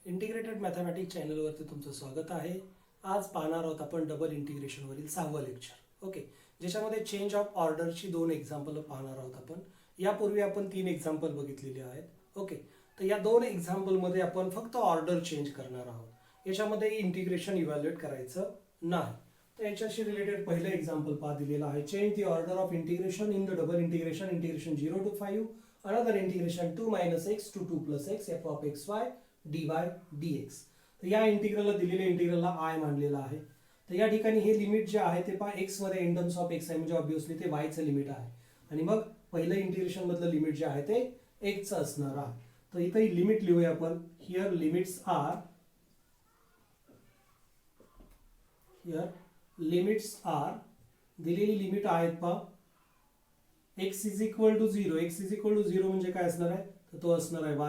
Integrated mathematics चॅनलवरती तुमचं स्वागत आहे. आज पाहणार आहोत आपण डबल इंटिग्रेशनवरील 6वं लेक्चर. ओके, ज्याच्यामध्ये चेंज ऑफ ऑर्डरची 2 एक्झाम्पल पाहणार आहोत आपण. यापूर्वी आपण 3 एक्झाम्पल बघितलेली आहेत. ओके, तर या 2 एक्झाम्पलमध्ये आपण फक्त ऑर्डर चेंज करणार आहोत. याच्यामध्ये इंटिग्रेशन इव्हॅल्युएट करायचं नाही. तर याच्याशी रिलेटेड पहिलं एक्झाम्पल पहा दिलेलं आहे. Change the order of integration in the double integration 0 to 5 another integration 2 minus x to 2 plus x f of xy dy dx. तर या इंटिग्रलला दिलेल्या इंटिग्रलला आय मानलेला आहे. तर या ठिकाणी हे लिमिट जे आहे ते पहा x मध्ये इन टर्म्स ऑफ x आहे, म्हणजे ऑब्विसली ते y चं लिमिट आहे. आणि मग पहिलं इंटिग्रेशन मधलं लिमिट जे आहे ते x चं असणार आहे. तर इथे लिमिट लिहूया आपण. हियर लिमिट्स आर दिलेली लिमिट आहेत पहा. x is equal to 0. x is equal to 0 म्हणजे काय असणार आहे, तर तो असणार आहे y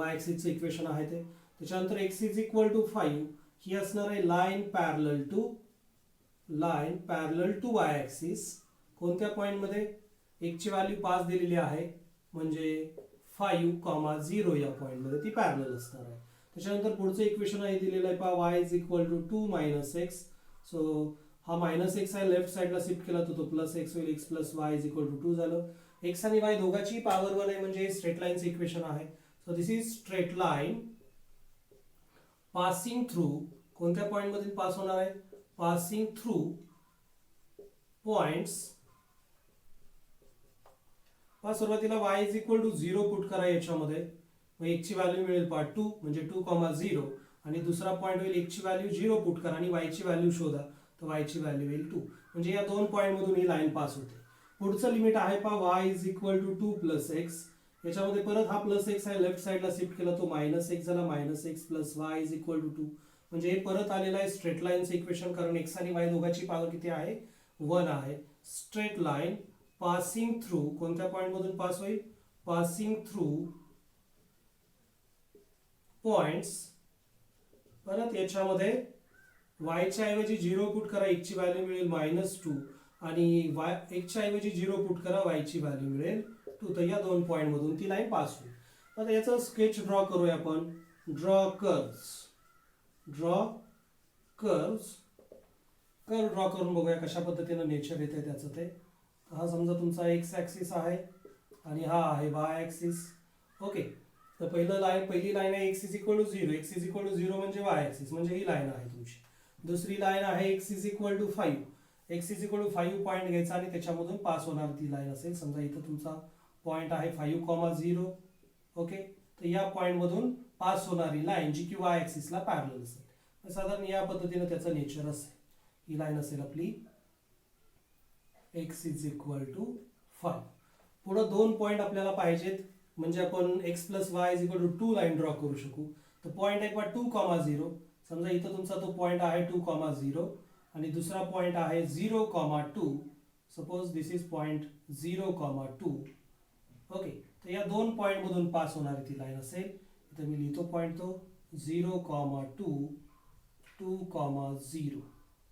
ॲक्सिसचं इक्वेशन आहे ते. त्याच्यानंतर x इज इक्वल टू 5 ही असणार आहे line parallel to y axis. कोणत्या पॉईंटमध्ये x ची व्हॅल्यू 5 दिलेली आहे, म्हणजे 5,0 या पॉईंटमध्ये ती पॅरलल असणार आहे. त्याच्यानंतर पुढचं इक्वेशन आहे दिलेलं आहे पहा, y is equal to 2 minus x. So हा मायनस एक्स आहे, लेफ्ट साइडला शिफ्ट केला तर तो प्लस एक्स होईल. X plus y is equal to 2 झालं. एक्स आणि वाय दोघांची पॉवर 1 आहे, म्हणजे स्ट्रेट लाईनचं इक्वेशन आहे. So this is straight line passing through. कोणत्या पॉइंट मधून पास होणार आहे, पासिंग थ्रू पॉइंट्स. सुरुवातीला y is equal to 0 put करा याच्यामध्ये. मग x ची व्हॅल्यू मिळेल 2 म्हणजे 2,0 आणि दुसरा पॉइंट होईल x ची व्हॅल्यू 0 पुट करा आणि y ची व्हॅल्यू शोधा. तर y ची व्हॅल्यू येईल 2. म्हणजे या दोन पॉइंट मधून ही लाईन पास होते. पुढचं लिमिट आहे पहा, y is equal to 2 plus x. याच्यामध्ये परत हा प्लस एक्स आहे, लेफ्ट साइडला शिफ्ट केला तो मायनस एक्स झाला. Minus x plus y is equal to 2. म्हणजे हे परत आलेलं आहे स्ट्रेट लाईनचं इक्वेशन, कारण एक्स आणि वाय दोघांची पॉवर किती आहे, 1 आहे. स्ट्रेट लाईन पासिंग थ्रू, कोणत्या पॉइंट मधून पास होईल, पासिंग थ्रू पॉइंट्स. परत याच्यामध्ये y च्या ऐवजी 0 पुट करा, x ची व्हॅल्यू मिळेल -2 आणि x च्या ऐवजी 0 पुट करा, y ची व्हॅल्यू मिळेल 2. तर या दोन पॉइंट मधून ती लाईन पास होईल. आता याचं स्केच ड्रॉ करूया आपण. कर्व ड्रॉ करून बघूया कशा पद्धतीने नेचर येते त्याचं ते. हा समजा तुमचा x ॲक्सिस आहे आणि हा आहे y ॲक्सिस. ओके, तर पहिली लाईन आहे x is equal to 0. x is equal to 0 म्हणजे y ॲक्सिस, म्हणजे ही लाईन आहे तुमची. दुसरी लाईन आहे x is equal to 5. x is equal to 5 point घ्यायचा आणि त्याच्यामधून पास होणार ती लाईन असेल. समजा इथं तुमचा पॉईंट आहे 5,0. ओके, तर या पॉईंट मधून पास होणारी लाईन जी की y ॲक्सिसला पॅरलल असेल. तर साधारण या पद्धतीने त्याचं नेचर असेल. ही लाईन असेल आपली x इज इक्वल टू 5. पुढे दोन पॉईंट आपल्याला पाहिजेत, म्हणजे आपण x plus y is equal to 2 line draw करू शकू. तर पॉईंट आहे पहा 2,0. समजा इथं तुमचा तो पॉईंट आहे 2,0 आणि दुसरा पॉईंट आहे 0,2. Suppose this is point 0,2. Okay, तर या दोन पॉईंट मधून पास होणारी ती लाईन असेल. इथं मी लिहितो पॉईंट तो 0,2, 2,0.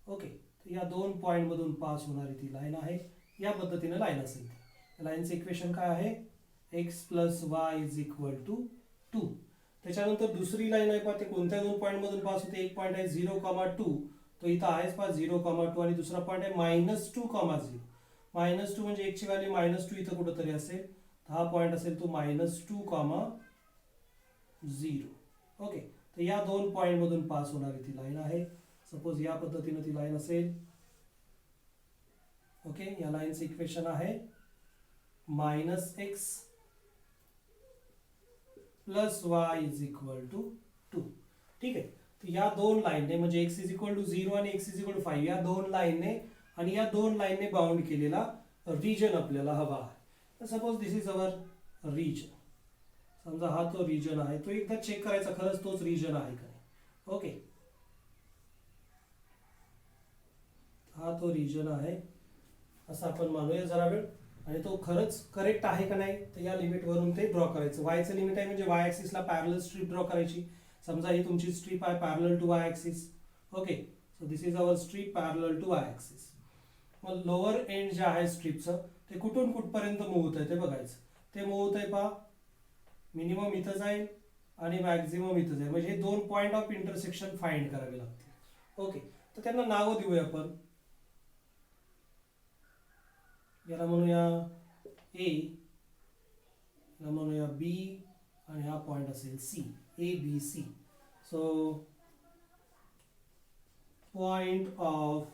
ओके, तर या दोन पॉईंट मधून पास होणारी ती लाईन आहे. या पद्धतीने लाईन असेल. लाईनचं इक्वेशन काय आहे, x plus y is equal to 2. त्याच्यानंतर दुसरी लाईन आहे पहा, ते कोणत्या दोन पॉईंट मधून पास होते. एक पॉईंट आहे 0,2, तो इथं आहेच पहा 0,2 आणि दुसरा पॉईंट आहे -2,0. -2 म्हणजे x ची व्हॅल्यू -2 इथं कुठंतरी असेल. हा पॉईंट असेल तो -2,0. ओके, तर या दोन पॉईंट मधून पास होणारी ती लाईन आहे. सपोज या पद्धतीने ती लाईन असेल. ओके, या लाईनचं इक्वेशन आहे -x plus y is equal to 2. ठीक आहे, तर या दोन लाईनने म्हणजे x इज इक्वल टू 0 आणि x इज इक्वल टू 5 या दोन लाईनने आणि या दोन लाईनने बाउंड केलेला रिजन आपल्याला हवा आहे. Suppose this is our region. समजा हा तो रिजन आहे, तो एकदा चेक करायचा खरंच तोच रिजन आहे का. ओके, हा तो रिजन आहे असं आपण मानूया जरा वेळ, आणि तो खरंच करेक्ट आहे का नाही. तर या लिमिट वरून ते ड्रॉ करायचं. वायचं लिमिट आहे म्हणजे वाय ॲक्सिसला पॅरलल स्ट्रीप ड्रॉ करायची. समजा ही तुमची स्ट्रीप आहे parallel to Y axis. Okay, so this is our strip parallel to Y axis. मग लोअर एंड जे आहे स्ट्रीपचं ते कुठून कुठपर्यंत मूव्ह होत आहे ते बघायचं. ते मूव्ह होत आहे पहा, मिनिमम इथं जाईल आणि मॅक्झिमम इथंच आहे. म्हणजे दोन पॉइंट ऑफ इंटरसेक्शन फाइंड करावे लागतील. ओके, तर त्यांना नावं देऊया आपण. याला म्हणूया ए, याला म्हणूया बी, आणि हा पॉइंट असेल C. A B C. So point of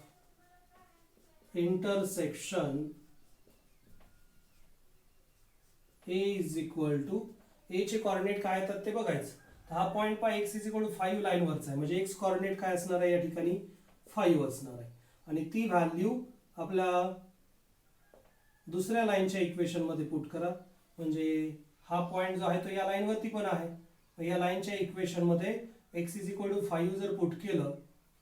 intersection A is equal to, A चे कॉर्डिनेट काय येतात ते बघायचं. तर हा पॉइंट पहा एक्स इज इक्वल टू 5 लाईनवरचा आहे, म्हणजे एक्स कॉर्डिनेट काय असणार आहे या ठिकाणी 5 असणार आहे. आणि ती व्हॅल्यू आपल्या दुसऱ्या लाईनच्या इक्वेशन मध्ये पुट करा. म्हणजे हा पॉइंट जो आहे तो या लाईनवरती पण आहे. या लाईनच्या इक्वेशन मध्ये एक्स इज इक्वल टू 5 जर पुट केलं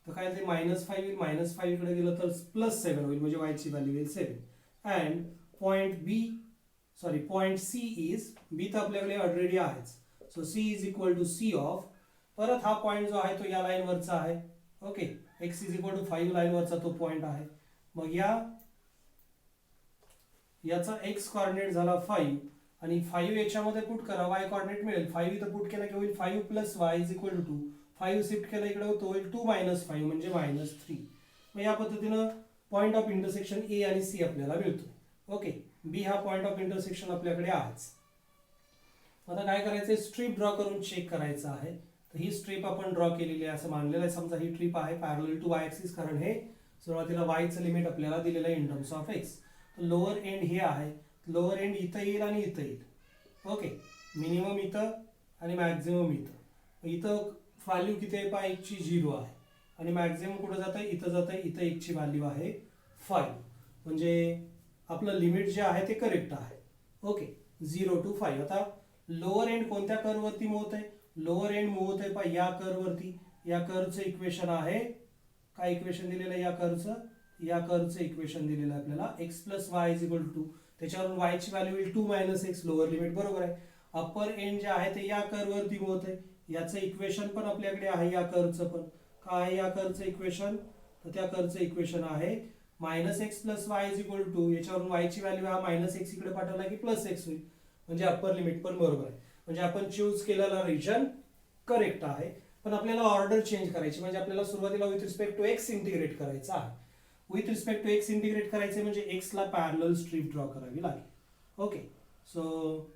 तर काय ते -5 येईल. -5 इकडे गेलं तर +7 होईल, म्हणजे y ची व्हॅल्यू येईल 7. And point B, sorry point C is, B तर आपल्याकडे ऑलरेडी आहेच. So C is equal to C of, परत हा पॉइंट जो आहे तो या लाईनवरचा आहे. Okay, X is equal to 5 लाईनवरचा तो पॉइंट आहे. मग याचा एक्स कॉर्डिनेट झाला 5, आणि 5 याच्यामध्ये पुट करा, वाय कॉर्डिनेट मिळेल. 5 इथं पुट केला की होईल 5 + y is equal to 2. 5 shift केला इकडे होतो होईल 2 - 5 म्हणजे -3. मग या पद्धतीनं पॉइंट ऑफ इंटरसेक्शन ए आणि सी आपल्याला मिळतो. ओके, बी हा पॉइंट ऑफ इंटरसेक्शन आपल्याकडे आहेच. आता काय करायचं, स्ट्रीप ड्रॉ करून चेक करायचं आहे. तर ही स्ट्रीप आपण ड्रॉ केलेली आहे असं मानलेलं आहे. समजा ही ट्रिप आहे पॅरलल टू वाय ॲक्सिस, कारण हे सुरुवातीला वायचं लिमिट आपल्याला दिलेलं आहे in terms of x. Lower end हे आहे, लोअर एंड इथं येईल आणि इथं येईल. ओके, मिनिमम इथं आणि मॅक्झिमम इथं. इथं व्हॅल्यू किती आहे पहा, 1 ची 0 आहे, आणि मॅक्झिमम कुठं जात आहे, इथं जात आहे. इथं 1 ची व्हॅल्यू आहे 5, म्हणजे आपलं लिमिट जे आहे ते करेक्ट आहे. Okay, 0 to 5. आता लोअर एंड कोणत्या कर्व वरती मूव होत आहे, लोअर एंड मूव होत आहे पहा या कर्व वरती. या कर्वचं इक्वेशन आहे, काय इक्वेशन दिलेलं आहे या कर्वचं, या कर्वचं इक्वेशन दिलेलं आहे आपल्याला x + y is equal to 2. त्याच्यावरून y ची व्हॅल्यू येईल 2 - x, लोअर लिमिट बरोबर आहे. अप्पर एंड जे आहे ते या कर्व वरती मूव होत आहे. याचं इक्वेशन पण आपल्याकडे आहे या कर्वचं पण. काय आहे या कर्वचं इक्वेशन, तर त्या कर्वचं इक्वेशन आहे -x + y is equal to, याच्यावरून y ची व्हॅल्यू हा -x इकडे पाठवला की +x होईल, म्हणजे अप्पर लिमिट पण बरोबर आहे. म्हणजे आपण चूज केलेला रिजन करेक्ट आहे. पण आपल्याला ऑर्डर चेंज करायची, म्हणजे आपल्याला सुरुवातीला with respect to x integrate करायचं आहे. With respect to x integrate करायचे म्हणजे एक्स ला पॅरलल स्ट्रीप ड्रॉ करावी लागेल. ओके, सो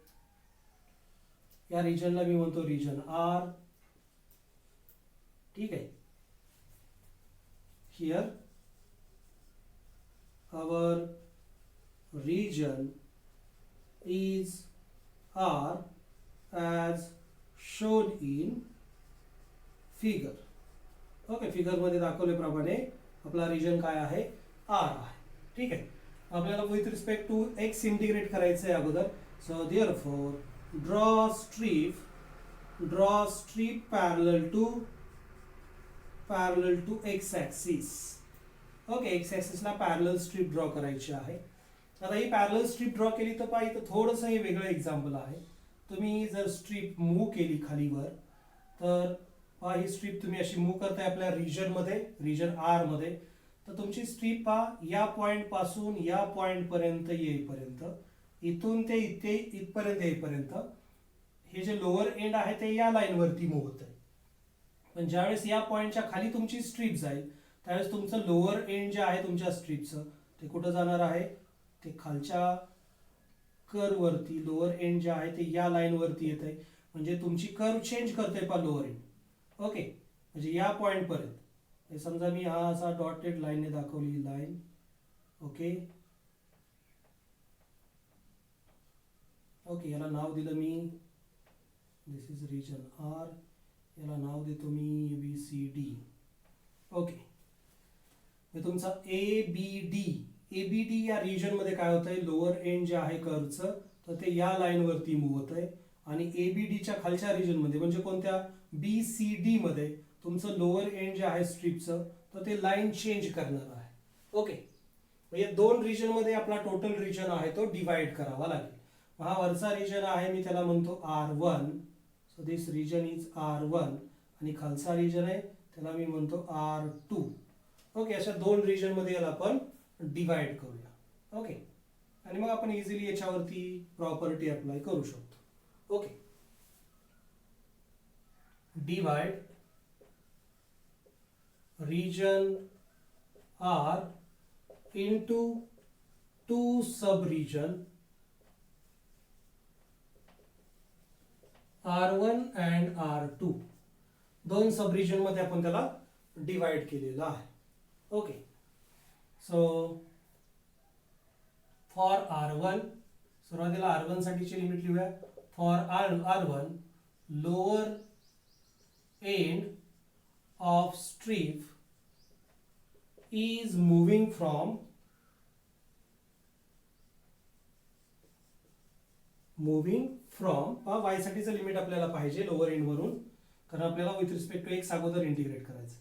या रिजनला मी म्हणतो रिजन आर. ठीक आहे, here our region is R as shown in figure. Okay, figure मध्ये दाखवल्याप्रमाणे आपला रिजन काय आहे, आर आहे. ठीक आहे, आपल्याला with respect to x integrate करायचं आहे अगोदर. So therefore draw strip parallel to x axis. Okay, X ॲक्सिसला पॅरलल स्ट्रीप ड्रॉ करायची आहे. आता ही पॅरलल स्ट्रीप ड्रॉ केली तर पहा इथं थोडंसं हे वेगळं एक्झाम्पल आहे. तुम्ही जर स्ट्रीप मूव्ह केली खालीवर, तर पहा ही स्ट्रीप तुम्ही अशी मूव्ह करताय आपल्या रिजन आर मध्ये. तर तुमची स्ट्रीप पहा या पॉइंट पासून या पॉइंट पर्यंत येईपर्यंत, इथून ते इथे इथपर्यंत येईपर्यंत हे जे लोअर एंड आहे ते या लाईन वरती मूव्ह होत आहे. पण ज्यावेळेस या पॉइंटच्या खाली तुमची स्ट्रीप जाईल त्यावेळेस तुमचं लोअर एंड जे आहे तुमच्या स्ट्रीपचं ते कुठं जाणार आहे, ते खालच्या कर्व वरती. लोअर एंड जे आहे ते या लाईन वरती येत आहे, म्हणजे तुमची कर्व चेंज करते पहा लोअर एंड. ओके, म्हणजे या पॉइंट पर्यंत. समजा मी हा असा डॉटेड लाईनने दाखवली लाईन. ओके ओके, याला नाव दिलं मी, दिस इज रिजन आर. याला नाव देतो मी ABCD. ओके, तुमचा ABD या रिजन मध्ये काय होत आहे, लोअर एंड जे आहे कर्वचं तर ते या लाईन वरती मूव्ह होत आहे. आणि ABDच्या खालच्या रिजन मध्ये म्हणजे कोणत्या, BCD मध्ये तुमचं लोअर एंड जे आहे स्ट्रीपचं तर ते लाईन चेंज करणार आहे. ओके, म्हणजे दोन रिजन मध्ये आपला टोटल रिजन आहे तो डिवाइड करावा लागेल. हा वरचा रिजन आहे मी त्याला म्हणतो R1. So this region is R1, आणि खालचा रिजन आहे त्याला मी म्हणतो R2. ओके, अशा दोन रिजन मध्ये याला आपण डिवाइड करूया. ओके, आणि मग आपण इझिली याच्यावरती प्रॉपर्टी अप्लाय करू शकतो. Okay, divide region R into two sub-region R1 and R2. दोन सब रिजन मध्ये आपण त्याला डिवाइड केलेला आहे. ओके, सो फॉर R1 सुरुवातीला R1 साठीची लिमिट लिहूया. For R1 lower end of strip is moving from y साठीचं लिमिट आपल्याला पाहिजे लोअर एंड वरून, कारण आपल्याला विथ रिस्पेक्ट टू x अगोदर इंटिग्रेट करायचं.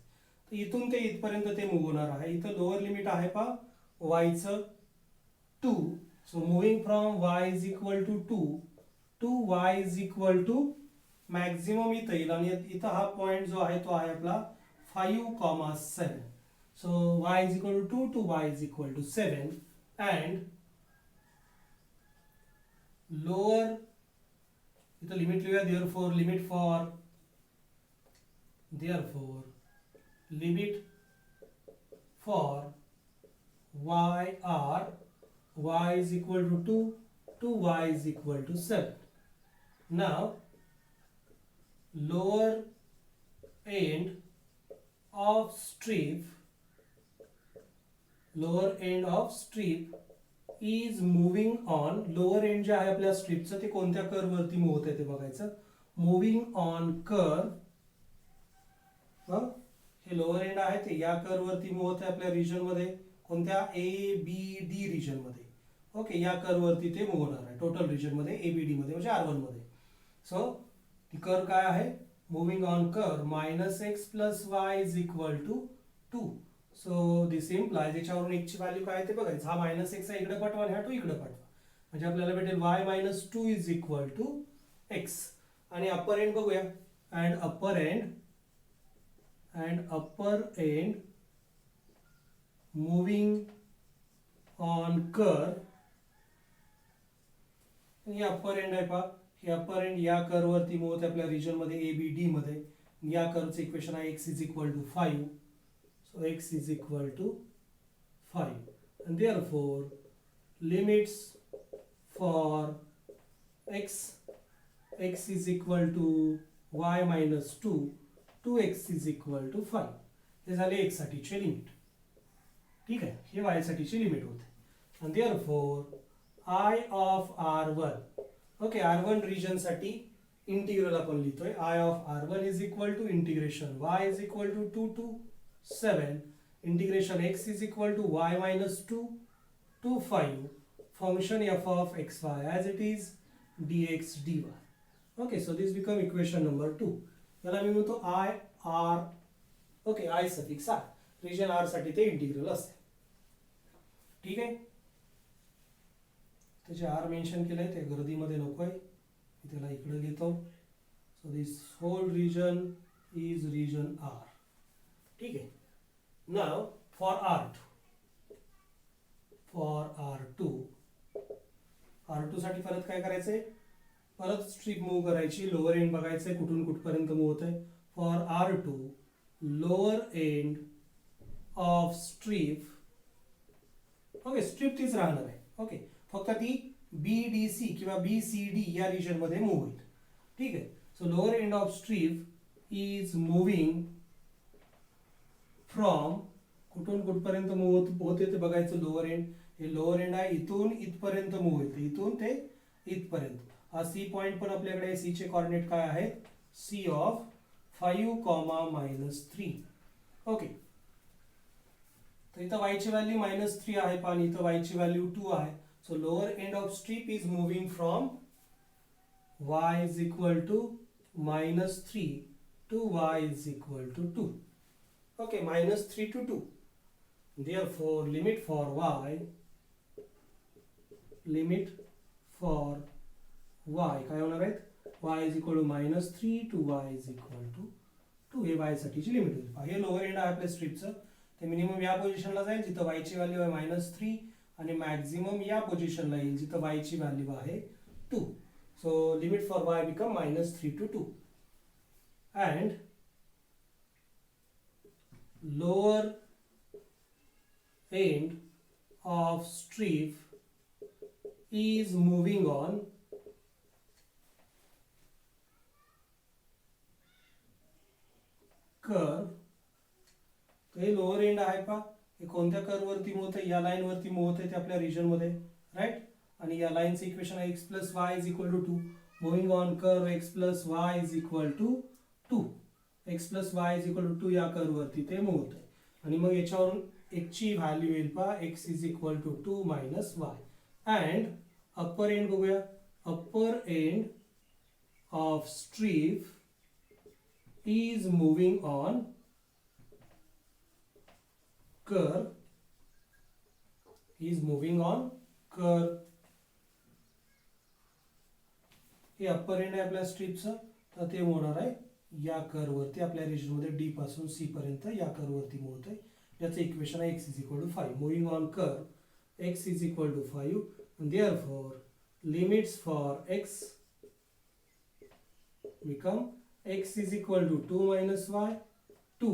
तर इथून ते इथपर्यंत ते मूव्ह होणार आहे. इथं लोअर लिमिट आहे पा y चं 2. So moving from y is equal to 2 to y is equal to maximum इथं येईल, आणि इथं हा पॉइंट जो आहे तो आहे आपला 5,7. So y is equal to 2 to y is equal to 7, and lower इथं लिमिट लिहूया. therefore limit for y r y is equal to 2 to y is equal to 7. Now lower end of strip is moving on. Lower end जे आहे आपल्या स्ट्रिपचं ते कोणत्या curve वरती move होत आहे ते बघायचं. मूव्हिंग ऑन कर्व, हे लोअर एंड आहे ते या कर्व वरती मूव्ह होत आहे आपल्या रिजन मध्ये, कोणत्या ABD रिजन मध्ये. ओके, या कर्व वरती ते मूव्ह होणार आहे टोटल रिजन मध्ये ABD मध्ये, म्हणजे R1 मध्ये. सो ती कर्व काय आहे, moving on curve -x + y is equal to 2. So this implies, याच्यावरून x ची व्हॅल्यू काय आहे ते बघायचं. हा -x इकडे पाठवा आणि हा 2 इकडे पाठवा, म्हणजे आपल्याला भेटेल y - 2 is equal to x. आणि अप्पर एंड बघूया. And upper end moving on curve, हे अप्पर एंड आहे पहा. हे अप्पर एंड या कर्व वरती मूव्ह होते आपल्या रिजन मध्ये ABD मध्ये. या कर्वचं इक्वेशन आहे x is equal to 5. So x is equal to 5, and therefore limits for x is equal to y minus 2 to x is equal to 5. हे झाले x साठीचे लिमिट. ठीक आहे, हे y साठीची लिमिट होते. and therefore I of R1, okay, R1 region साठी integral आपण लिहितोय. I of R1 is equal to integration y is equal to 2 to 7 integration x is equal to y minus 2 to 5 function f of xy as it is dx dy. Okay, so this become equation number 2. याला मी म्हणतो I R. Okay, I suffix R region R साठी ते integral असते. ठीक आहे, त्याचे R mention केलंय, ते गर्दीमध्ये नको आहे, मी त्याला इकडे घेतो. So this whole region is region R. ठीक आहे. नाउ फॉर R2 साठी परत काय करायचंय, परत स्ट्रिप मूव्ह करायची. लोअर एंड बघायचंय कुठून कुठपर्यंत मूव्ह होत आहे. For R2 lower end of strip, okay, strip तीच राहणार आहे. ओके, फक्त ती BDC किंवा BCD या रिजन मध्ये मूव्ह होईल. ठीक आहे. So lower end of strip is moving from, कुठून कुठपर्यंत मूव्ह होते ते बघायचं. लोअर एंड, हे लोअर एंड आहे, इथून इथपर्यंत मूव्ह होते, इथून ते इथपर्यंत. हा सी पॉइंट पण आपल्याकडे आहे. सी चे कोऑर्डिनेट काय आहेत, C of 5, -3. ओके, तर इथं y ची व्हॅल्यू -3 आहे, पण इथं y ची व्हॅल्यू 2 आहे. So lower end of strip is moving from y is equal to -3 to y is equal to 2. Okay, -3 to 2. Therefore, limit for y काय होणार आहेत, y is equal to -3 to y is equal to 2. हे y साठीची limit होईल. हे lower end आहे आपल्या स्ट्रिपचं, ते मिनिमम या पोझिशनला जाईल जिथं y ची व्हॅल्यू आहे -3, आणि मॅक्झिमम या पोझिशनला येईल जिथं y ची व्हॅल्यू आहे 2. So limit for y become -3 to 2. and lower end of strip is moving on curve. हे लोअर एंड आहे पा, हे कोणत्या कर्व वरती मूव होते, या लाईन वरती मूव होते ते आपल्या रिजन मध्ये, राईट. आणि या लाईनचं इक्वेशन आहे x plus y is equal to 2. Moving on curve x plus y is equal to 2. x plus y is equal to 2 या कर्व वरती ते मूव होते. आणि मग याच्यावरून x ची व्हॅल्यू येईल पा x is equal to 2 minus Y. And upper end बघूया, upper end of strip is moving on curve, is moving on curve. हे अप्पर एंड आहे आपल्या स्ट्रीपचं, तर ते होणार आहे या कर्व वरती आपल्या रिजन मध्ये डी पासून सी पर्यंत या कर्व वरती मूव होते. याचं इक्वेशन आहे x is equal to 5. Moving on curve x is equal to 5 and therefore limits for x become x is equal to 2 minus y to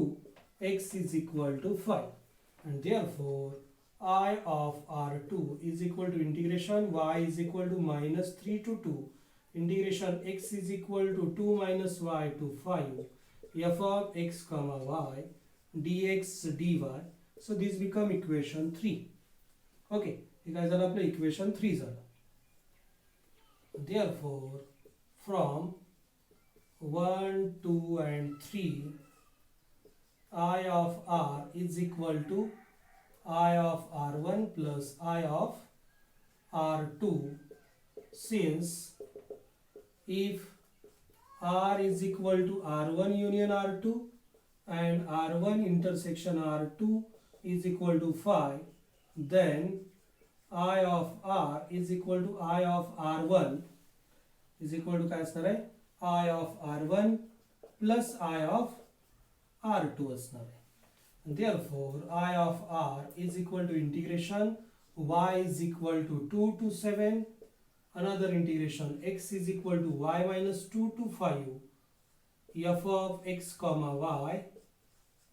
x is equal to 5, and therefore I of R2 is equal to integration y is equal to minus 3 to 2 integration x is equal to 2 minus y to 5 f of x comma y dx dy. So this become equation 3. Okay, हे काय झालं आपलं equation 3 झालं. Therefore from 1, 2 and 3 I of R is equal to I of R1 plus I of R2, since if R is equal to R1 union R2 and R1 intersection R2 is equal to 5, then I of R is equal to I of R1 is equal to काय असणार आहे I of R1 plus I of R2 असणार आहे. Therefore I of R is equal to integration y is equal to 2 to 7, another integration x is equal to y minus 2 to 5 f of x comma y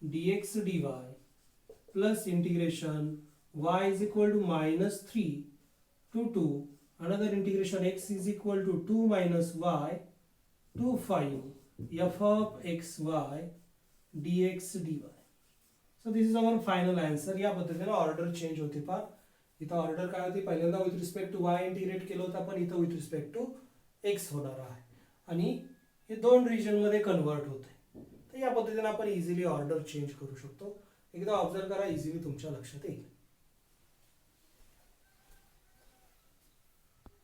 dx dy plus integration y is equal to minus 3 to 2, another integration x is equal to 2 minus y to 5 f of xy dx dy. So this is our final answer. या पद्धतीने order change होते पा. इथं order काय होती, पहिल्यांदा with respect to y integrate केलं होतं आपण, इथं विथ रिस्पेक्ट टू x होणार आहे आणि हे दोन रिजन मध्ये कन्वर्ट होते. तर या पद्धतीने आपण इझिली ऑर्डर चेंज करू शकतो. एकदा ऑब्झर्व करा, इझिली तुमच्या लक्षात येईल.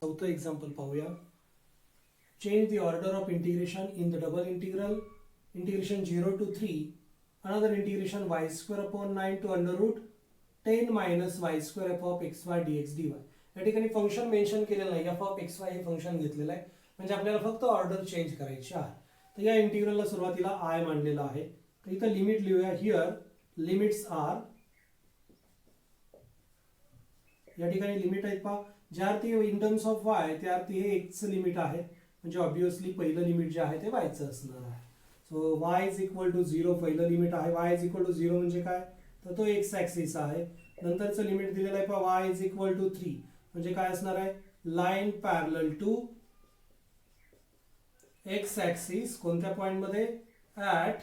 चौथं एक्झाम्पल पाहूया. Change the order of integration in the double integral integration 0 to 3, another integration y square upon 9 to under root 10 minus y square f of xy dx dy. या ठिकाणी फंक्शन मेन्शन केलेलं नाही, f of xy हे function घेतलेलं आहे, म्हणजे आपल्याला फक्त ऑर्डर चेंज करायची आहे. तर या इंटिग्रलला सुरुवातीला I मानलेला आहे, तर इथं लिमिट लिहूया. हिअर लिमिट्स आर, या ठिकाणी लिमिट आहेत पहा, ज्यावरती इन टर्म्स ऑफ y त्यावरती हे x चं लिमिट आहे, म्हणजे ऑब्वियसली पहिलं लिमिट जे आहे ते y चं असणार आहे. So y is equal to 0 पहिलं लिमिट आहे. y इज इक्वल टू 0 म्हणजे काय, तर तो x ऍक्सिस आहे. नंतरचं लिमिट दिलेलं आहे पहा y इज इक्वल टू 3 म्हणजे काय असणार आहे, line parallel to x axis. कोणत्या पॉइंट मध्ये, ऍट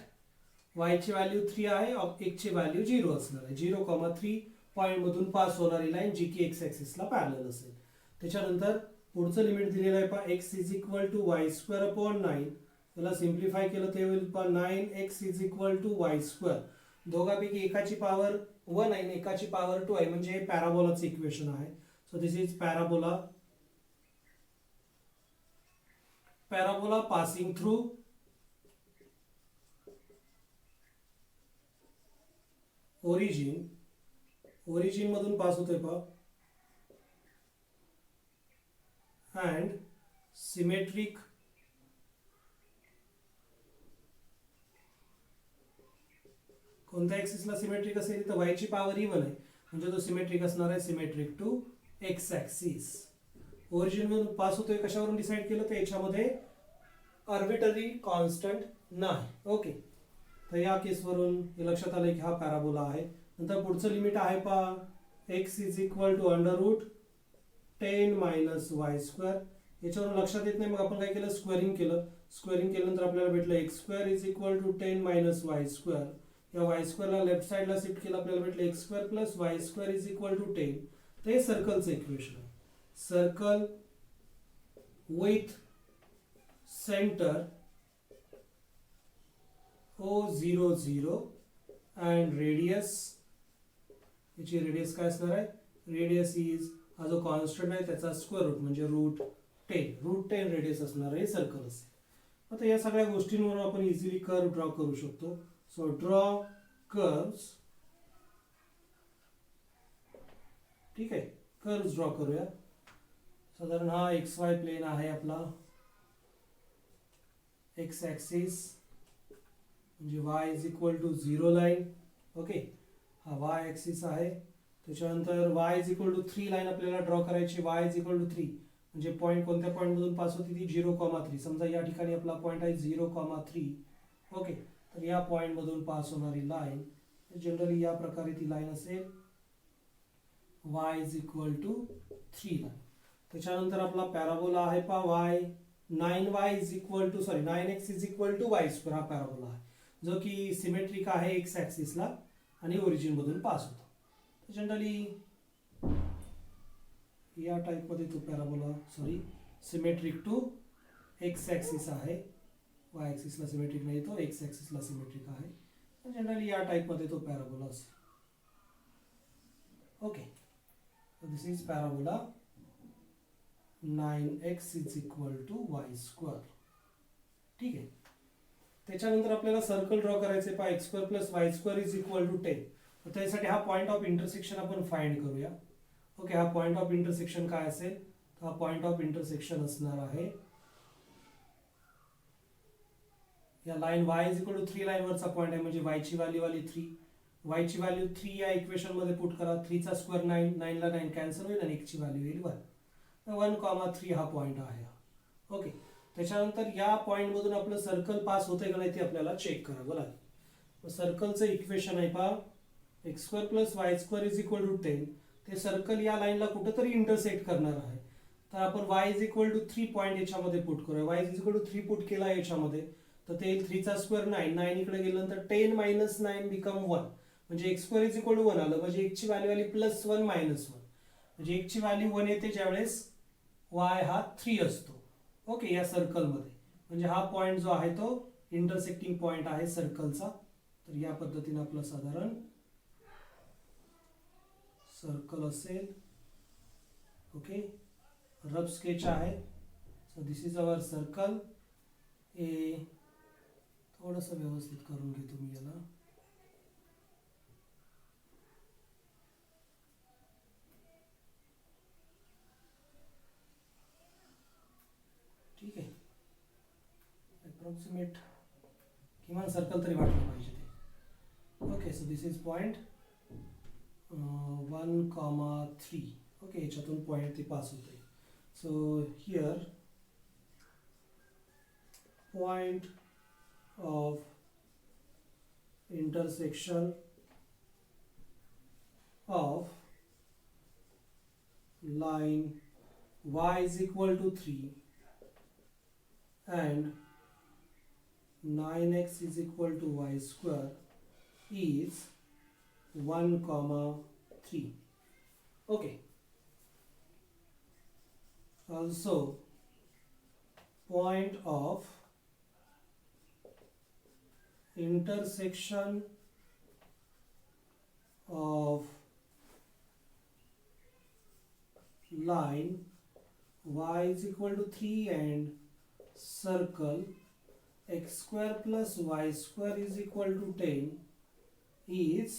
y ची व्हॅल्यू 3 आहे, x ची व्हॅल्यू 0 असणार आहे. 0,3 पॉइंट मधून पास होणारी लाईन जी की x ऍक्सिसला पॅरलल असेल. त्याच्यानंतर पुढचं लिमिट दिलेलं आहे पहा x is equal to y square upon 9. त्याला सिम्प्लिफाय केलं ते होईल पहा 9x is equal to y square. दोघांपैकी एकाची पॉवर 1 आहे, एकाची पॉवर 2 आहे, म्हणजे हे पॅराबोलाचं इक्वेशन आहे. So this is parabola. Parabola passing through origin, origin मधून पास होतोय पहा, and symmetric कोणत्या ऍक्सिसला सिमेट्रिक असेल, तर y ची पॉवर इवन आहे, म्हणजे तो सिमेट्रिक असणार आहे, symmetric to x axis. Origin मधून पास होतोय, कशावरून डिसाइड केलं, तर याच्यामध्ये आर्बिट्ररी कॉन्स्टंट नाही. ओके, तर या केसवरून हे लक्षात आलं की हा पॅराबोला आहे. नंतर पुढचं लिमिट आहे पहा, x is equal to under root 10 minus y square. याच्यावरून लक्षात येत नाही, मग आपण काय केलं, स्क्वेअरिंग केलं. स्क्वेअरिंग केल्यानंतर आपल्याला भेटलं x square is equal to 10 minus y square. या वाय स्क्वेअरला लेफ्ट साईडला शिफ्ट केलं, आपल्याला भेटलं x square plus y square is equal to 10. तर हे सर्कलचं इक्वेशन आहे. Circle with centre O0 0 and radius, याची रेडियस काय असणार आहे, रेडियस इज, हा जो कॉन्स्टंट आहे त्याचा स्क्वेअर रूट म्हणजे रूट 10 रेडियस असणार आहे सर्कल असेल. आता या सगळ्या गोष्टींवरून आपण इझिली कर्व ड्रॉ करू शकतो. So draw curves. ठीक आहे, कर्व्स ड्रॉ करूया. साधारण हा एक्स वाय प्लेन आहे आपला, एक्स ॲक्सिस म्हणजे y is equal to 0 line. Okay, हा y ॲक्सिस आहे. त्याच्यानंतर y is equal to 3 line आपल्याला ड्रॉ करायची. y इज इक्वल टू 3 म्हणजे पॉईंट कोणत्या पॉईंटमधून पास होती ती 0,3. समजा या ठिकाणी आपला पॉईंट आहे 0,3. ओके, तर या पॉईंटमधून पास होणारी लाईन जनरली या प्रकारे ती लाईन असेल, y is equal to 3 line. त्याच्यानंतर आपला पॅराबोला आहे पहा y 9x is equal to y square. हा पॅराबोला आहे जो की सिमेट्रिक आहे एक्स ॲक्सिसला आणि ओरिजिन मधून पास होतो. जनरली या टाईपमध्ये तो parabola symmetric to x axis आहे. वाय ॲक्सिसला सिमेट्रिक नाही, तो एक्स ॲक्सिसला सिमेट्रिक आहे. जनरली या टाईपमध्ये तो पॅराबोला असेल. Okay, this is parabola 9x is equal to y square. ठीक आहे, त्याच्यानंतर आपल्याला सर्कल ड्रॉ करायचे पहा, x square plus y square is equal to 10. तर त्यासाठी हा पॉईंट ऑफ इंटरसेक्शन आपण फाइंड करूया. ओके, हा पॉईंट ऑफ इंटरसेक्शन काय असेल, तर हा पॉईंट ऑफ इंटरसेक्शन असणार आहे या line y is equal to 3 लाईनवरचा पॉईंट आहे, म्हणजे y ची व्हॅल्यू आली 3. y ची व्हॅल्यू 3 या इक्वेशन मध्ये पुट करा. 3 चा स्क्वेअर 9, 9 ला 9 कॅन्सल होईल आणि 1 ची व्हॅल्यू येईल 1. 1,3 हा पॉईंट आहे. ओके, त्याच्यानंतर या पॉईंट मधून आपलं सर्कल पास होतंय का नाही ते आपल्याला चेक करावं लागेल. सर्कलचं इक्वेशन आहे पहा, x square plus y square is equal to 10. ते सर्कल या लाईनला कुठेतरी इंटरसेक्ट करणार आहे. तर आपण y is equal to 3 point याच्यामध्ये पुट करूया. y is equal to 3 put केला याच्यामध्ये, तर ते 3 चा स्क्वेअर 9, 9 इकडे गेल्यानंतर 10 मायनस 9 बिकम 1. म्हणजे x square is equal to 1 आलं, म्हणजे 1 ची व्हॅल्यू आली प्लस 1 मायनस 1. म्हणजे 1 ची व्हॅल्यू 1 येते ज्यावेळेस y हा 3 असतो. ओके, या सर्कलमध्ये म्हणजे हा पॉईंट जो आहे तो इंटरसेक्टिंग पॉईंट आहे सर्कलचा. तर या पद्धतीने आपलं साधारण सर्कल असेल. ओके, रफ स्केच आहे. So this is our circle. ए थोडंसं व्यवस्थित करून घेतो मी याला. ठीक आहे, अप्रॉक्सिमेट किमान सर्कल तरी वाटलं पाहिजे ते. Okay, so this is point 1,3. Okay, याच्यातून पॉईंट ते पास होते. So here point of intersection of line y is equal to 3 and 9x is equal to y square is 1,3. Okay. Also, point of intersection of line y is equal to 3 and circle x square plus y square is equal to 10 is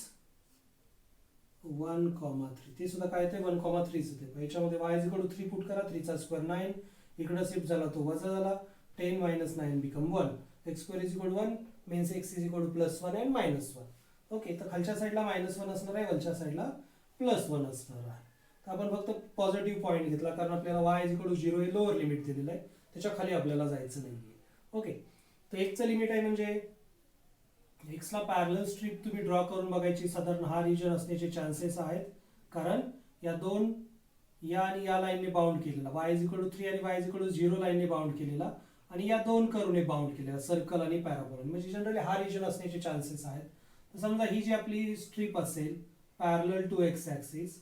1,3. ते सुद्धा काय ते 1,3 येते. याच्यामध्ये y is equal to 3 put करा, 3 चा square 9, इकडे shift झाला तो वजा झाला, 10 minus 9 become 1. x square is equal to 1 means x is equal to plus 1 and minus 1. Okay, तर खालच्या साईडला -1 असणार आहे, वरच्या साईडला +1 असणार आहे. तर आपण फक्त पॉझिटिव्ह पॉईंट घेतला कारण आपल्याला y is equal to 0 हे लोअर लिमिट दिलेलं आहे, त्याच्या खाली आपल्याला जायचं नाहीये. ओके, तर एक्सचं लिमिट आहे म्हणजे एक्सला पॅरलल स्ट्रीप तुम्ही ड्रॉ करून बघायची, साधारण हा रिजन असण्याचे चान्सेस आहेत, कारण या दोन या आणि या लाईनने बाउंड केलेला, y=3 आणि y=0 लाईनने बाउंड केलेला, आणि या दोन कर्वने बाउंड केलेला, सर्कल आणि पॅराबोला, म्हणजे जनरली हा रिजन असण्याचे चान्सेस आहेत. तर समजा ही जी आपली स्ट्रीप असेल पॅरलल टू एक्स ॲक्सिस,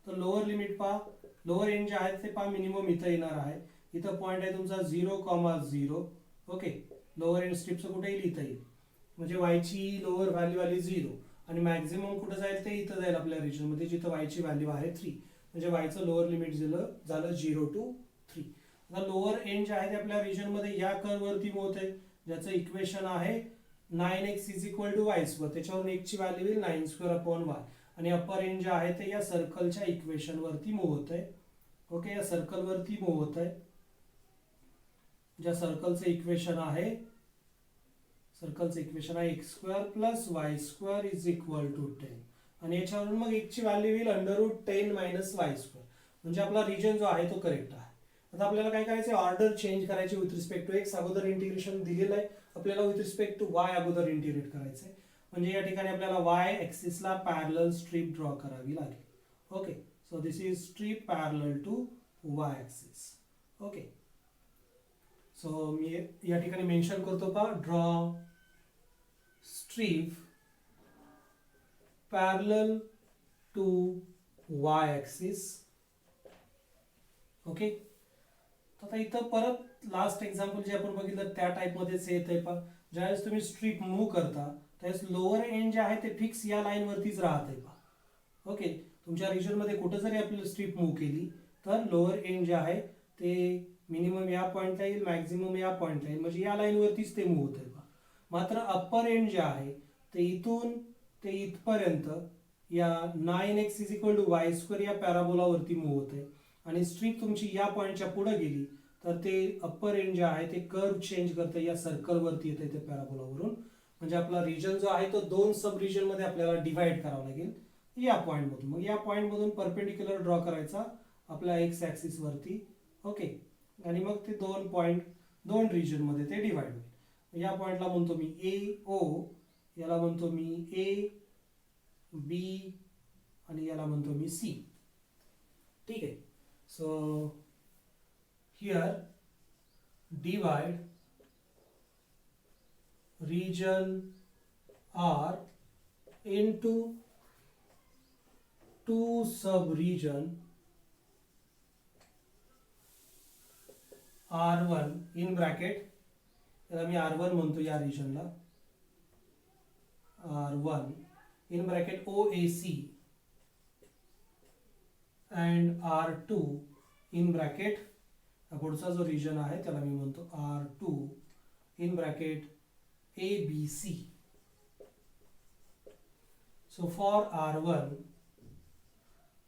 तर लोअर लिमिट पहा, लोअर एंड जे आहेत ते पहा मिनिमम इथं येणार आहे, इथं पॉईंट आहे तुमचा 0,0. ओके, लोअर एंड स्ट्रीपचं कुठे येईल, इथं येईल, म्हणजे वायची लोअर व्हॅल्यू आली 0 आणि मॅक्झिमम कुठं जाईल ते इथं जाईल आपल्या रिजनमध्ये, जिथं वायची व्हॅल्यू आहे 3, म्हणजे वायचं लोअर लिमिट झालं 0 to 3. आता लोअर एंड जे आहे ते आपल्या रिजनमध्ये या कर्ववरती मूव्ह होते, ज्याचं इक्वेशन आहे 9x = y², त्याच्यावरून x ची व्हॅल्यू येईल 9² y, आणि अप्पर एंड जे आहे ते या सर्कलच्या इक्वेशन वरती मूव्ह होत आहे. ओके, या सर्कल वरती मूव्ह होत आहे, ज्या सर्कलचं इक्वेशन आहे x² + y² = 10, आणि याच्यावरून मग x ची व्हॅल्यू येईल √10 - y², म्हणजे आपला रिजन जो आहे तो करेक्ट आहे. आता आपल्याला काय करायचं आहे, ऑर्डर चेंज करायची विथ रिस्पेक्ट टू एक्स. अगोदर इंटिग्रेशन दिलेलं आहे, आपल्याला विथ रिस्पेक्ट टू वाय अगोदर इंटिग्रेट करायचं आहे, म्हणजे या ठिकाणी आपल्याला वाय ॲक्सिसला पॅरलल स्ट्रीप ड्रॉ करावी लागेल. Okay, so this is strip parallel to Y axis. Okay, so मी या ठिकाणी मेन्शन करतो का, draw strip parallel to Y axis. Okay, आता इथं परत लास्ट एक्झाम्पल जे आपण बघितलं त्या टाईपमध्येच येत आहे पहा, ज्यावेळेस तुम्ही स्ट्रीप मूव्ह करता त्यावेळेस लोअर एंड जे आहे ते फिक्स या लाईनवरतीच राहत आहे पहा. ओके, तुमच्या रिजनमध्ये कुठं जरी आपल्याला स्ट्रीप मूव्ह केली तर लोअर एंड जे आहे ते मिनिमम या पॉईंटला येईल, मॅक्झिमम या पॉईंटला येईल, म्हणजे या लाईनवरतीच ते मूव्ह होत आहे पहा. मात्र अप्पर एंड जे आहे ते इथून ते इथपर्यंत या 9x = y² या पॅराबोलावरती मूव्ह होत आहे, आणि स्ट्रीप तुमची या पॉईंटच्या पुढे गेली तर ते अप्पर एंड जे आहे ते कर्व चेंज करतं, या सर्कलवरती येतं ते पॅराबोलावरून, म्हणजे आपला रिजन जो आहे तो दोन सब रिजनमध्ये आपल्याला डिवाइड करावा लागेल या पॉईंटमधून. मग या पॉईंटमधून परपेंडिक्युलर ड्रॉ करायचा आपल्या एक्स ॲक्सिस वरती. ओके, आणि मग ते दोन पॉईंट दोन रिजनमध्ये ते डिवाइड होईल. या पॉईंटला म्हणतो मी AO, याला म्हणतो मी AB, आणि याला म्हणतो मी C. ठीक आहे, so here divide region R into two sub-region R1 in bracket, याला मी R1 म्हणतो या रिजनला, R1 in bracket OAC and R2 in bracket, पुढचा जो रिजन आहे त्याला मी म्हणतो R2 in bracket ABC. So for R1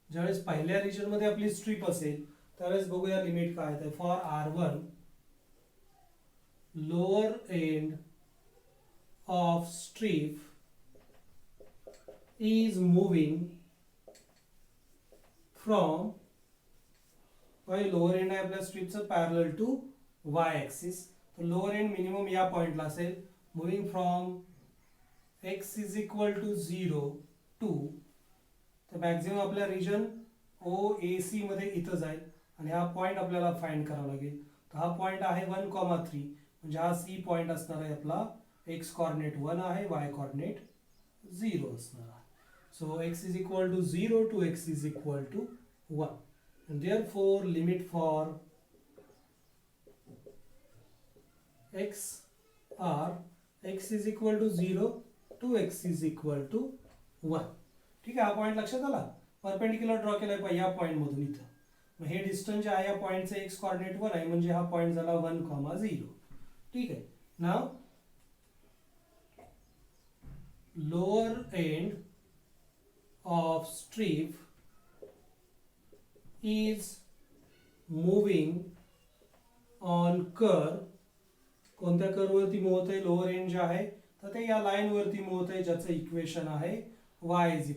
ज्यावेळेस पहिल्या रिजन मध्ये आपली स्ट्रीप असेल त्यावेळेस बघूया लिमिट काय आहे. For R1 lower end of strip is moving from, lower end आहे आपल्या स्ट्रीपचं पॅरलल टू वाय ॲक्सिस, तर लोअर एंड मिनिमम या पॉइंटला असेल, मूव्हिंग फ्रॉम x = 0 टू, तर मॅक्झिमम आपल्या रिजन OAC मध्ये इथं जाईल, आणि हा पॉइंट आपल्याला फाइंड करावा लागेल. तर हा पॉइंट आहे 1,3, म्हणजे हा C पॉइंट असणार आहे आपला, x कॉर्डिनेट 1 आहे, y कॉर्डिनेट 0 असणार आहे. So x = 0 to x = 1, and therefore limit for x are x = 0 to x = 1. ठीक आहे, हा पॉइंट लक्षात आला. परपेंडिक्युलर ड्रॉ केलाय पाहिजे या पॉइंट मधून इथं. मग हे डिस्टन्स जे आहे या पॉइंटचं x कॉर्डिनेट 1 आहे, म्हणजे हा पॉइंट झाला 1,0. ठीक आहे, नाव lower end of strip is moving on curve. कोणत्या कर्व वरती मूव्ह होत आहे, लोअर एंड जे आहे तर ते या लाईन वरती मूव्ह होत आहे, ज्याचं इक्वेशन आहे y =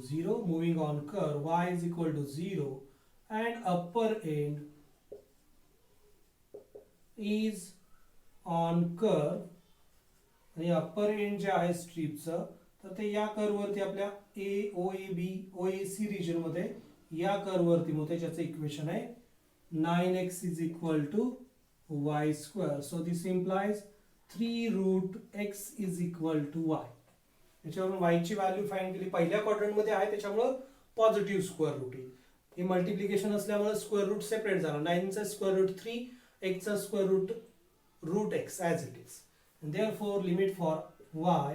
0, moving on curve y = 0, and upper end is on curve आणि अप्पर एंड जे आहे स्ट्रीपचं तर ते या कर्ववरती आपल्या ए ओ A B O A C रिजनमध्ये या कर्ववरती मोठे ज्याचं इक्वेशन आहे 9x is equal to y square. So this implies 3 root x is equal to y. त्याच्यावरून y ची व्हॅल्यू फाइंड केली पहिल्या क्वाड्रंट मध्ये आहे त्याच्यामुळे पॉझिटिव्ह स्क्वेअर रूट येईल. हे मल्टिप्लिकेशन असल्यामुळे स्क्वेअर रूट सेपरेट झाला. 9 चा स्क्वेअर रूट 3, x चा square root x as it is. And therefore limit for y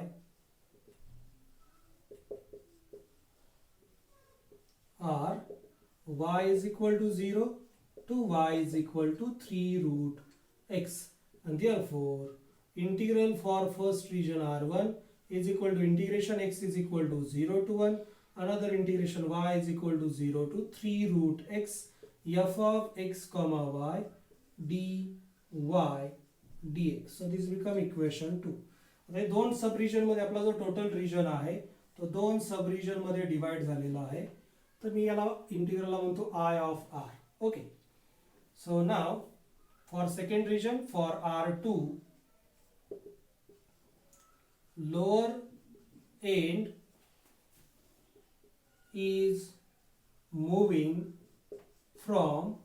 are y is equal to 0 to y is equal to 3 root x, and therefore integral for first region r1 is equal to integration x is equal to 0 to 1, another integration y is equal to 0 to 3 root x f of x comma y dy dx. So this become equation 2. आता दोन सब region मध्ये आपला जो total region आहे तो दोन सब region मध्ये divide झालेला आहे. तर मी याला इंटिग्रलला म्हणतो I of R. Okay, so now for second region for R2 lower end is moving from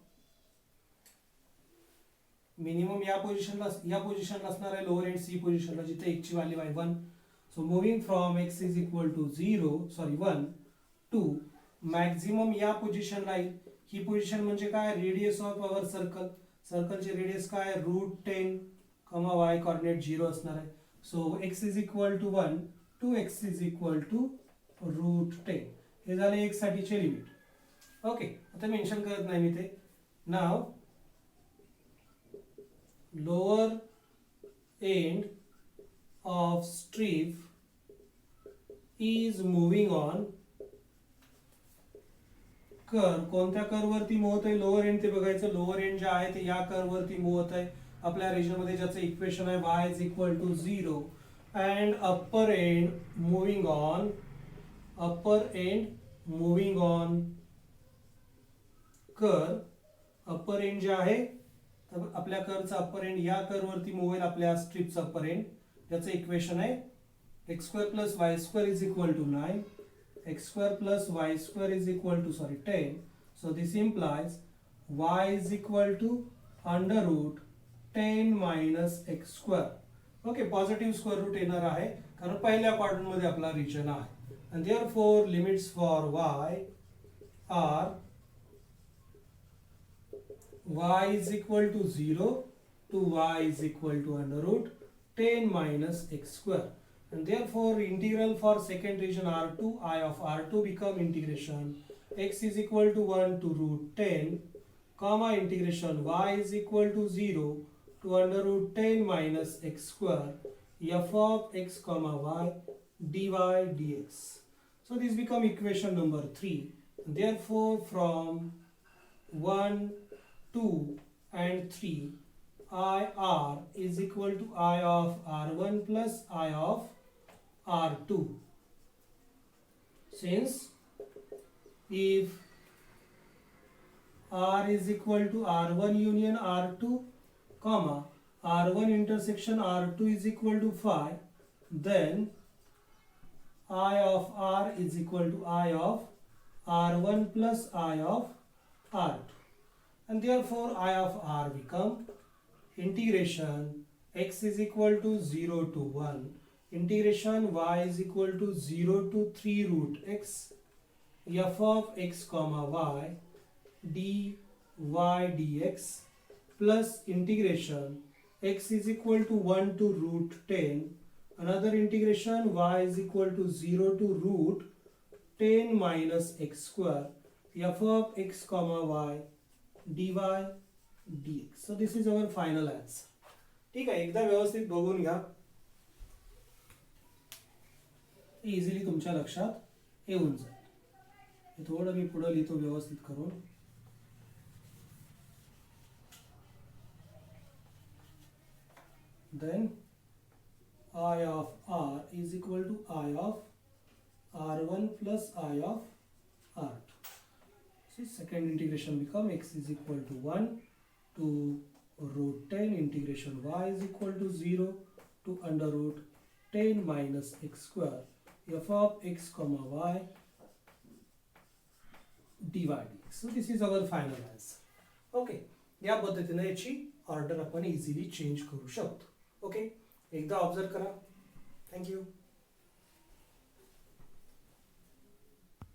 minimum या पोझिशनला असणार आहे लोअर एंड सी पोझिशनला जिथे x ची व्हॅल्यू आहे 1. So moving from x is equal to 1 to maximum या पोझिशनला येईल. ही पोझिशन म्हणजे काय रेडियस ऑफ आवर सर्कल. सर्कलचे रेडियस काय √10 कॉमा y कोऑर्डिनेट 0 असणार आहे. So x is equal to 1 to x is equal to √10. हे झाले x साठीचे लिमिट. ओके, आता मेन्शन करत नाही मी ते. नाव lower end of strip is moving on curve. कोणत्या कर्व वरती मूव होत आहे लोअर एंड ते बघायचं. लोअर एंड जे आहे ते या कर्व वरती मूव होत आहे आपल्या रिजन मध्ये ज्याचं इक्वेशन आहे y is equal to 0 and upper end moving on curve. Upper end जे आहे तर आपल्या कर्वचा अप्पर एंड या कर्व वरती मूव होईल आपल्या स्ट्रिपचा अप्पर एंड ज्याचं इक्वेशन आहे x square plus y square is equal to 9, x square plus y square is equal to 10. So this implies y is equal to under root 10 minus x square. Okay, positive square root येणार आहे कारण पहिल्या quadrant मध्ये आपला region आहे. And therefore limits for y are y is equal to 0 to y is equal to under root 10 minus x square. And therefore integral for second region R2 I of R2 become integration x is equal to 1 to √10 comma integration y is equal to 0 to under root 10 minus x square f of x comma y dy dx. So this become equation number 3. Therefore from 1, 2 and 3 IR is equal to I of R1 plus I of R2. Since if R is equal to R1 union R2, comma R1 intersection R2 is equal to 5, then I of R is equal to I of R1 plus I of R2. And therefore I of R become integration x is equal to 0 to 1, integration y is equal to 0 to 3 root x f of x comma y dy dx plus integration x is equal to 1 to root 10, another integration y is equal to 0 to root 10 minus x square f of x comma y dy dx. So this is our final answer. ठीक आहे, एकदा व्यवस्थित बघून घ्या, easily तुमच्या लक्षात येऊन जाईल. हे थोडं मी पुढे लिहितो व्यवस्थित करून. Then I of R is equal to I of R1 plus I of R2. See, second integration become x is equal to 1 to root 10 integration y is equal to 0 to under root 10 minus x square f of x comma y dy dx. So this is our final answer. Okay, या पद्धतीने याची order आपण easily change करू शकतो. Okay, एकदा observe करा. Thank you.